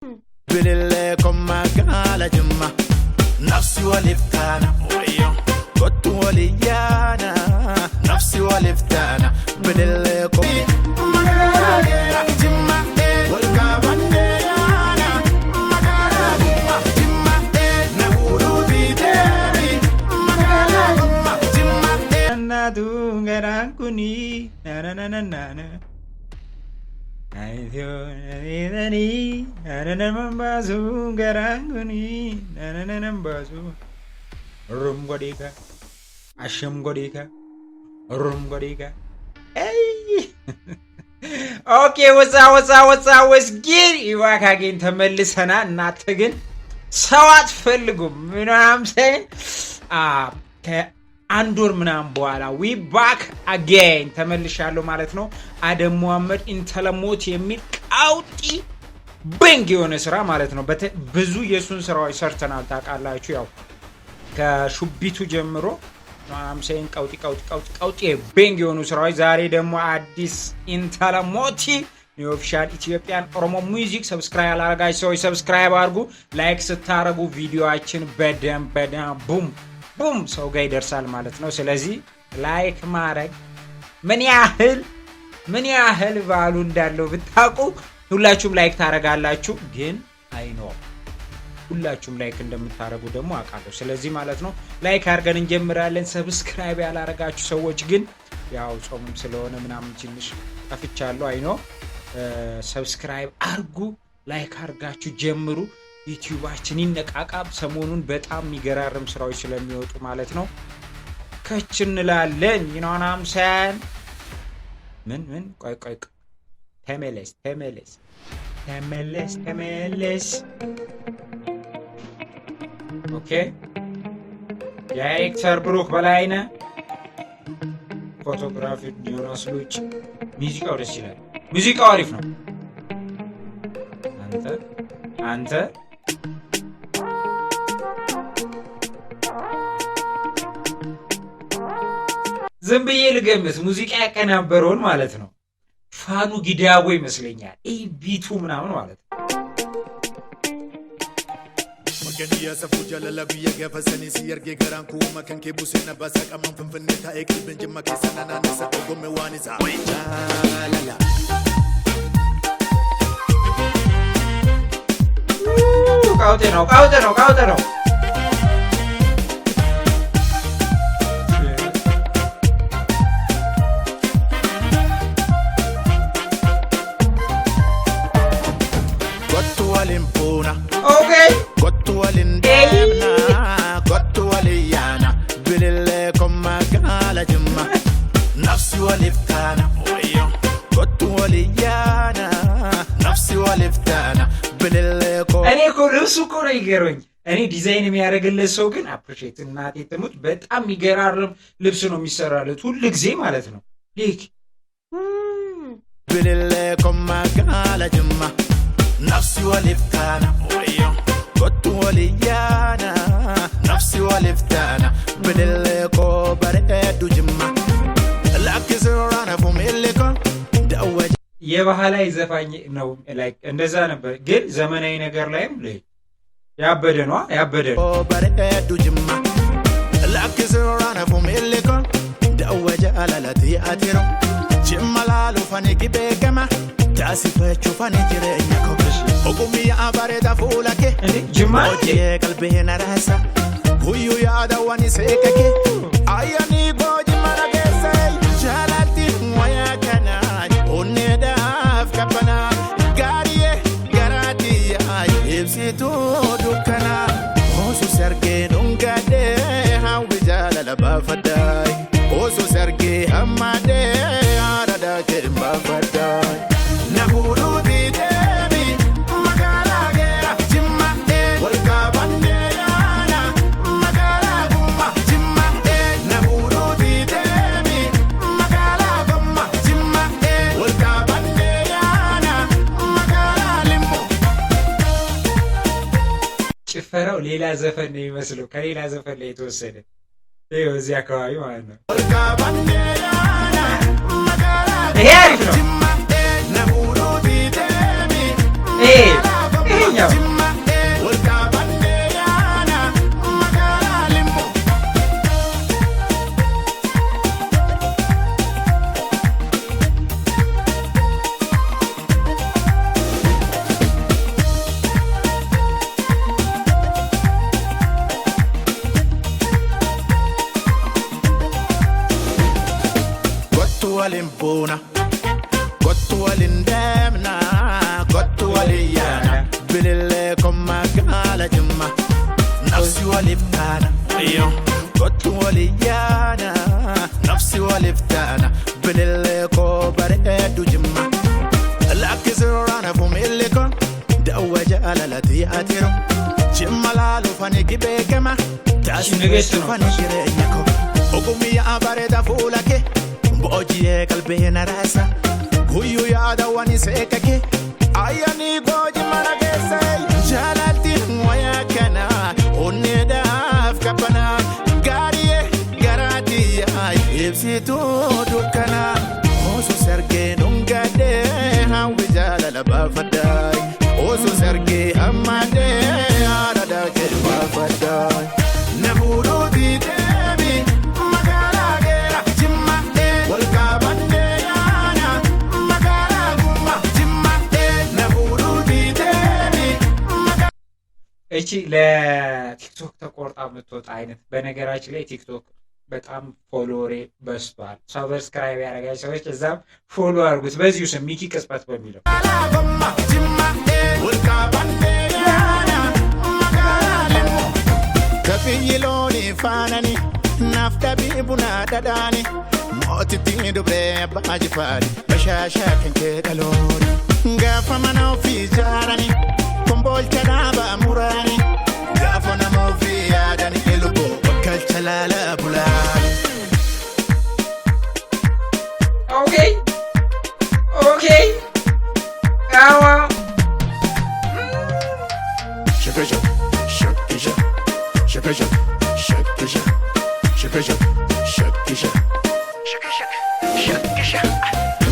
Bilile komma kala jumma nafsi waliftana wayo kotu waliyana nafsi waliftana bilile komma kala jumma walka bandana magala jumma na urudi debi magala jumma na dungaranguni na na Ayo nani nana mambazu garanguni nana mambazu rum godika asham godika rum godika hey okay what's good ይዋካ ግን ተመልሰና እናንተ ግን ሰው አትፈልጉም you know what I'm saying አንዶር ምናም በኋላ we back again ተመልሻለሁ ማለት ነው አደም መሐመድ ኢንተለሞት የሚል ቃውጢ በንግ የሆነ ስራ ማለት ነው ብዙ የሱን ስራዎች ሰርተናል ታውቃላችሁ ያው ከሹቢቱ ጀምሮ I'm saying ቃውጢ በንግ የሆኑ ስራዎች ዛሬ ደግሞ አዲስ ኢንተለሞት ኦፊሻል ኢትዮጵያን ኦሮሞ ሙዚክ ሰብስክራይብ አላረጋችሁ ሰዎች ሰብስክራይብ አድርጉ ላይክ ስታረጉ ቪዲዮአችን በደም ቡም ሰው ጋር ይደርሳል ማለት ነው ስለዚህ ላይክ ማድረግ ምን ያህል ቫሉ እንዳለው ብታውቁ ሁላችሁም ላይክ ታረጋላችሁ ግን አይኖ ሁላችሁም ላይክ እንደምታረጉ ደግሞ አውቃለሁ ስለዚህ ማለት ነው ላይክ አድርገን እንጀምራለን ሰብስክራይብ ያላረጋችሁ ሰዎች ግን ያው ጾምም ስለሆነ ምናምን ትንሽ ጠፍቻለሁ አይኖ ሰብስክራይብ አድርጉ ላይክ አድርጋችሁ ጀምሩ ዩቲዩባችን ይነቃቃብ ሰሞኑን በጣም የሚገራርም ስራዎች ስለሚወጡ ማለት ነው ከች እንላለን you know what I'm saying ምን ቆይ ተመለስ ኦኬ ዳይሬክተር ብሩክ በላይነህ ፎቶግራፊ ዲዮናስ ሉጭ ሙዚቃው ደስ ይላል ሙዚቃው አሪፍ ነው አንተ ዝምብዬ ልገምት ሙዚቃ ያቀናበረውን ማለት ነው ፋኑ ጊዳቦ ይመስለኛል ቢቱ ምናምን ማለት ነው Magania safu jalala biya gafasani siyarge garanku makanke busena basaka manfunfuneta ekibin jimma kesana nana sa gome wanisa jalala Cautero Gottu alimpuna Okay Gottu alindemna Gottu aliyana Bilile komma kala jumma Nafsi waliftana Gottu aliyana Nafsi waliftana Bilile komma እኔ እኮ ልብሱ እኮ ነው ይገርመኝ እኔ ዲዛይን የሚያደርግለት ሰው ግን አፕሪሼት እናቴ ትሙት በጣም ይገራርም ልብስ ነው የሚሰራለት ሁሉ ጊዜ ማለት ነው ሊክ Bilile komma kala jumma Nafsi waliftana Gottu aliyana Nafsi waliftana Bilile ko baredu jumma Lakizurana fumileko Dawaja የባህላዊ ዘፋኝ ነው ላይክ እንደዛ ነበር ግን ዘመናዊ ነገር ላይም ያበደ ነው baredu jumma Lakizurana fumileko Dawaja alalati atiro Jimma lalu fani gibegama Taasifachu fani jirenya kokesh Ogumi ya bareda fulake Jimma Oje kalbina rasa Kuyu ya adawani sekake Ayani boji maragese Jalati mwaya kana Uneda afkapana Gariye garatiya Ibsitu dukana Osu serge nungade Hawi jalala bafadai Osu serge hamade Arada kimba fadai Nahuru di debi Magala gera Jimma Walka bandeyana Magala gumma Jimma Nahuru di debi Magala gumma Jimma Walka bandeyana Magala limbo ጭፈራው ሌላ ዘፈን ነው የሚመስለው ከሌላ ዘፈን ላይ የተወሰደ ይኸው እዚህ አካባቢ ማለት ነው Walka bandeyana Magala ይሄ አሪፍ ነው Nahuru di debi ይሄኛ jaalalati atero Jimmalaalu fani gibeekema taasisu fani jireenya ko Ogummiyaa bareeda fuula kee boojjii qalbii naraasa Guyyuu yaada wani seekake ayyaanii gooji mana keessee jaalaltiin wayaa kana onneedhaaf qabbanaa gaari'ee garaatiyyaa ibsituu dukkanaa Osu sargee nungadee hawwi jaalala baafaddaay Osu sargee hammadee haadha kee baafaddaay Nabuuduu diideemi magaalaa geera jimmadhee wal qaabannee yaana magaalaa gumma jimmadhee Nabuuduu diideemi እቺ ለቲክቶክ ተቆርጣ የምትወጣ አይነት በነገራችን ላይ ቲክቶክ በጣም ፎሎወሬ በስቷል። ሰብስክራይብ ያደረጋችሁ ሰዎች እዛም ፎሎ አድርጉት በዚሁ ስም ሚኪ ቅጽበት በሚለው ከፍይሎኒ ፋናኒ ናፍታ ቢቡና ዳዳኒ ሞቲቲ ዱብሬ ባጅፋሪ በሻሻ ከንኬ ቀሎኒ ጋፋ መናው ፊ ጃራኒ ኮምቦልቻ ዳባ ሙራኒ ጋፋ ነማው ፊ ያዳኒ ኤሉቦ በከልቸላላ ቡላኒ ኦኬ አዋ ሸከሸ ሸከሸ ሸከሸ ሸከሸ ሸከሸ ሸከሸ ሸከሸ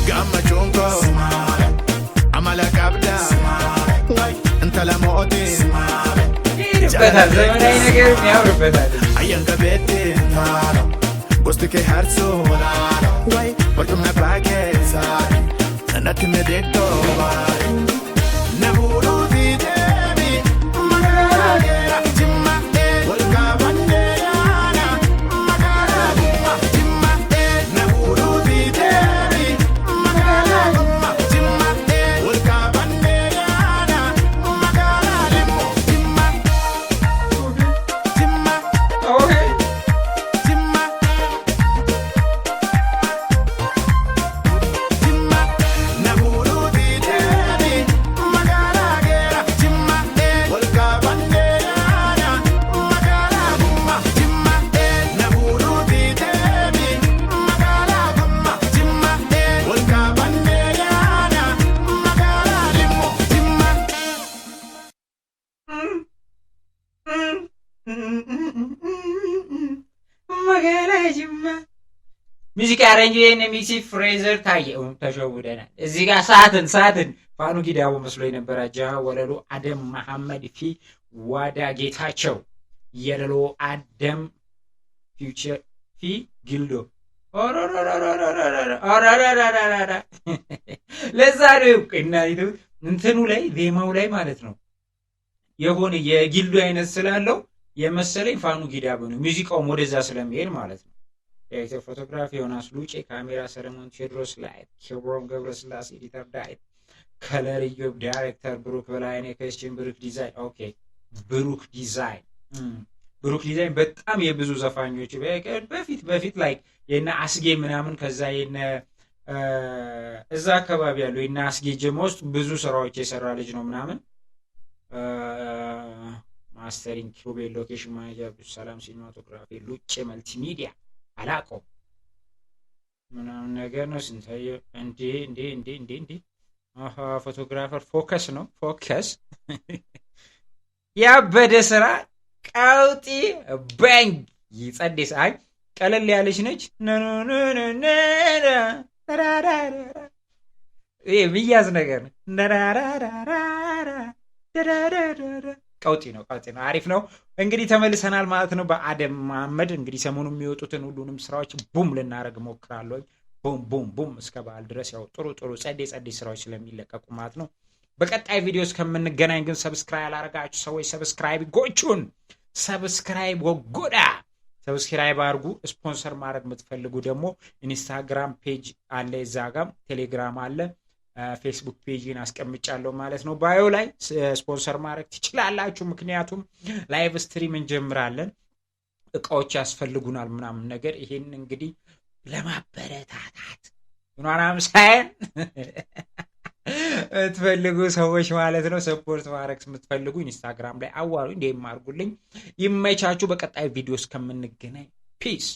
ጋማ ቾንኮ አማላ ካብዳ እንተላ ሞቲ ይርበታል ዘመናዊ ነገር የሚያምርበታል አየንከ ቤቴ ጎስት ከ ሀርሶ ወይ ወርቱም ነባኬ ሳሪ ተነት መደቶ ነቡሩ ዲደሚ magaalaa geera jimmadhee wal qaabannee yaana magaalaa gumma jimmadhee nabuuduu diideemi magaalaa gumma jimmadhee wal qaabannee yaana magaalaa limmu jimma jimma jimma jimma nabuuduu diideemi magaalaa geera jimmadhee wal qaabannee yaana magaalaa gumma jimmadhee nabuuduu diideemi magaalaa gumma jimmadhee wal qaabannee yaana magaalaa limmu jimma magaalaa ጅማ ሙዚቃ አረንጅ ሚክሲ ፍሬዘር ታየ ተሸውደናል። እዚህ ጋር ሰዓትን ፋኑ ጊዳቡ መስሎ የነበረ ጃ ወለሎ አደም መሐመድ ፊ ዋዳ ጌታቸው የለሎ አደም ፊውቸር ፊ ግልዶ ለዛ ነው እናይቱ እንትኑ ላይ ዜማው ላይ ማለት ነው የሆነ የጊልዶ አይነት ስላለው የመሰለኝ ፋኑ ጊዳቡ ነው። ሙዚቃውም ወደዛ ስለሚሄድ ማለት ነው። የኢትዮ ፎቶግራፊ ዮናስ ሉጬ፣ ካሜራ ሰለሞን ቴዎድሮስ፣ ላይት ኬብሮን ገብረስላሴ፣ ኤዲተር ዳዊት ከለር ኢዮብ፣ ዳይሬክተር ብሩክ በላይነህ፣ ከስችን ብሩክ ዲዛይን። ኦኬ ብሩክ ዲዛይን በጣም የብዙ ዘፋኞች በፊት ላይ የነ አስጌ ምናምን ከዛ የነ እዛ አካባቢ ያለው የነ አስጌ ጀማ ውስጥ ብዙ ስራዎች የሰራ ልጅ ነው ምናምን ማስተሪንግ ኪሩቤል፣ ሎኬሽን ማኔጀር ሰላም፣ ሲኒማቶግራፊ ሉጬ፣ መልቲሚዲያ አላውቀውም ምናምን ነገር ነው። ስንታየው እንዴ ፎቶግራፈር ፎከስ ነው ፎከስ ያበደ ስራ ቀውጢ ባንግ ይጸደስ። አይ ቀለል ያለች ነች። ይሄ ብያዝ ነገር ነው። ቀውጢ ነው። አሪፍ ነው። እንግዲህ ተመልሰናል ማለት ነው በአደም መሐመድ። እንግዲህ ሰሞኑ የሚወጡትን ሁሉንም ስራዎች ቡም ልናደርግ ሞክራለሁ። ቡም እስከ በዓል ድረስ ያው ጥሩ ጸዴ ስራዎች ስለሚለቀቁ ማለት ነው። በቀጣይ ቪዲዮ እስከምንገናኝ ግን ሰብስክራይብ ያላረጋችሁ ሰዎች ሰብስክራይብ ጎቹን ሰብስክራይብ ወጎዳ ሰብስክራይብ አድርጉ። ስፖንሰር ማድረግ የምትፈልጉ ደግሞ ኢንስታግራም ፔጅ አለ፣ እዛ ጋር ቴሌግራም አለ፣ ፌስቡክ ፔጅን አስቀምጫለሁ ማለት ነው። ባዮ ላይ ስፖንሰር ማድረግ ትችላላችሁ። ምክንያቱም ላይቭ ስትሪም እንጀምራለን፣ እቃዎች ያስፈልጉናል ምናምን ነገር። ይሄን እንግዲህ ለማበረታታት ምናምን ሳይን የምትፈልጉ ሰዎች ማለት ነው ሰፖርት ማድረግ የምትፈልጉ ኢንስታግራም ላይ አዋሩ እንዴም አድርጉልኝ። ይመቻችሁ። በቀጣይ ቪዲዮ እስከምንገናኝ ፒስ